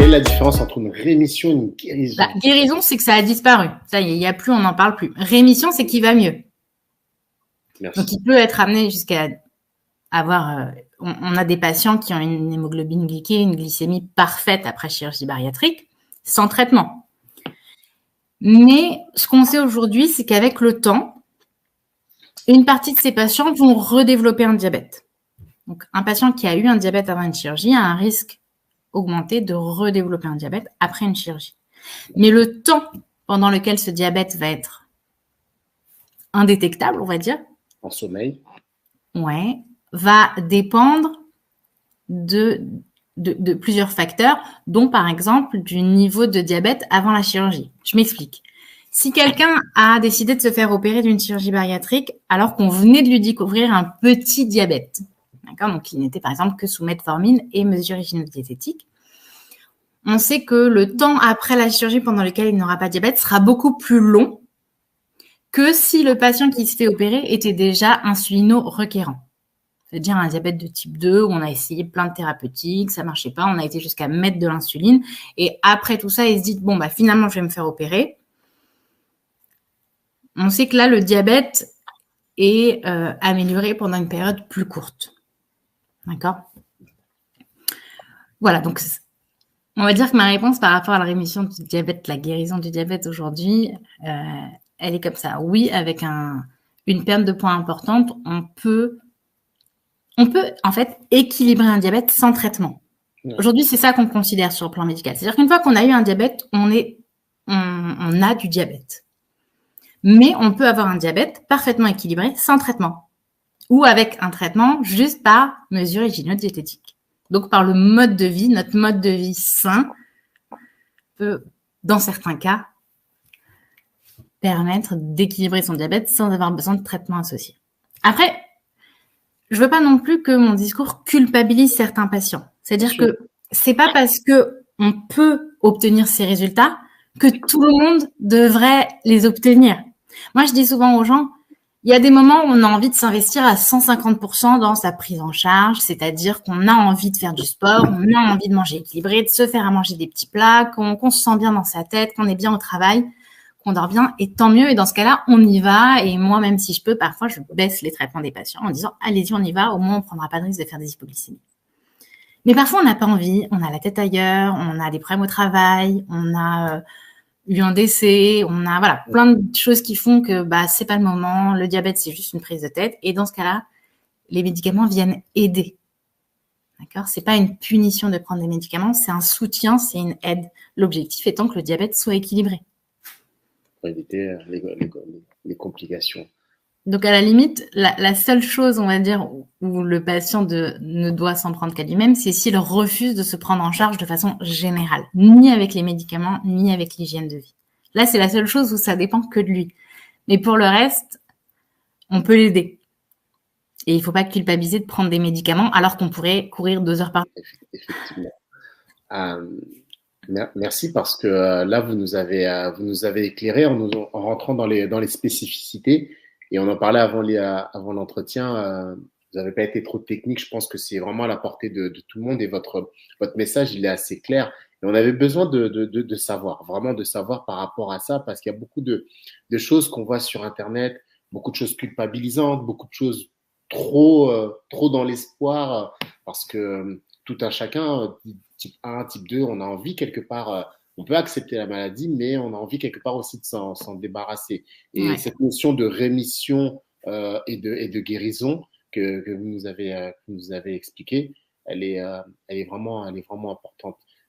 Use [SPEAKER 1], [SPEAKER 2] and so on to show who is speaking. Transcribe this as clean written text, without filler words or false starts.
[SPEAKER 1] quelle est la différence entre une rémission et une guérison?
[SPEAKER 2] Guérison, c'est que ça a disparu. Ça y est, il n'y a plus, on n'en parle plus. Rémission, c'est qu'il va mieux.
[SPEAKER 1] Merci.
[SPEAKER 2] Donc, il peut être amené jusqu'à avoir... on a des patients qui ont une hémoglobine glyquée, une glycémie parfaite après chirurgie bariatrique, sans traitement. Mais ce qu'on sait aujourd'hui, c'est qu'avec le temps, une partie de ces patients vont redévelopper un diabète. Donc, un patient qui a eu un diabète avant une chirurgie a un risque augmenté de redévelopper un diabète après une chirurgie. Mais le temps pendant lequel ce diabète va être indétectable, on va dire,
[SPEAKER 1] En sommeil.
[SPEAKER 2] Ouais, va dépendre de plusieurs facteurs, dont par exemple du niveau de diabète avant la chirurgie. Je m'explique. Si quelqu'un a décidé de se faire opérer d'une chirurgie bariatrique alors qu'on venait de lui découvrir un petit diabète, d'accord, donc il n'était par exemple que sous metformine et mesure hygiéno-diététique, on sait que le temps après la chirurgie pendant lequel il n'aura pas de diabète sera beaucoup plus long que si le patient qui se fait opérer était déjà insulino-requérant. C'est-à-dire un diabète de type 2 où on a essayé plein de thérapeutiques, ça marchait pas, on a été jusqu'à mettre de l'insuline et après tout ça, il se dit bon bah finalement je vais me faire opérer. On sait que là le diabète est amélioré pendant une période plus courte. D'accord? Voilà, donc on va dire que ma réponse par rapport à la rémission du diabète, la guérison du diabète aujourd'hui, elle est comme ça. Oui, avec une perte de poids importante, on peut en fait équilibrer un diabète sans traitement. Aujourd'hui, c'est ça qu'on considère sur le plan médical. C'est-à-dire qu'une fois qu'on a eu un diabète, on a du diabète. Mais on peut avoir un diabète parfaitement équilibré sans traitement. Ou avec un traitement juste par mesure hygiéno-diététique. Donc, par le mode de vie, notre mode de vie sain peut, dans certains cas, permettre d'équilibrer son diabète sans avoir besoin de traitement associé. Après, je veux pas non plus que mon discours culpabilise certains patients. C'est-à-dire que c'est pas parce que on peut obtenir ces résultats que tout le monde devrait les obtenir. Moi, je dis souvent aux gens, il y a des moments où on a envie de s'investir à 150% dans sa prise en charge, c'est-à-dire qu'on a envie de faire du sport, on a envie de manger équilibré, de se faire à manger des petits plats, qu'on se sent bien dans sa tête, qu'on est bien au travail, qu'on dort bien, et tant mieux. Et dans ce cas-là, on y va. Et moi, même si je peux, parfois, je baisse les traitements des patients en disant, allez-y, on y va. Au moins, on prendra pas de risque de faire des hypoglycémies. Mais parfois, on n'a pas envie. On a la tête ailleurs. On a des problèmes au travail. On a eu un décès. On a, voilà, plein de choses qui font que, c'est pas le moment. Le diabète, c'est juste une prise de tête. Et dans ce cas-là, les médicaments viennent aider. D'accord? C'est pas une punition de prendre des médicaments. C'est un soutien, c'est une aide. L'objectif étant que le diabète soit équilibré.
[SPEAKER 1] Pour éviter les complications.
[SPEAKER 2] Donc, à la limite, la seule chose, on va dire, où le patient ne doit s'en prendre qu'à lui-même, c'est s'il refuse de se prendre en charge de façon générale, ni avec les médicaments, ni avec l'hygiène de vie. Là, c'est la seule chose où ça dépend que de lui. Mais pour le reste, on peut l'aider. Et il ne faut pas culpabiliser de prendre des médicaments alors qu'on pourrait courir 2 heures par jour.
[SPEAKER 1] Effectivement. Merci parce que là, vous nous avez éclairé en rentrant dans les spécificités et on en parlait avant l'entretien. Vous n'avez pas été trop technique. Je pense que c'est vraiment à la portée de tout le monde et votre message, il est assez clair. Et on avait besoin de savoir, vraiment de savoir par rapport à ça parce qu'il y a beaucoup de choses qu'on voit sur Internet, beaucoup de choses culpabilisantes, beaucoup de choses trop dans l'espoir parce que tout un chacun, type 1, type 2, on a envie quelque part, on peut accepter la maladie, mais on a envie quelque part aussi de s'en débarrasser. Et cette notion de rémission et de guérison que vous nous avez expliqué, elle est vraiment importante.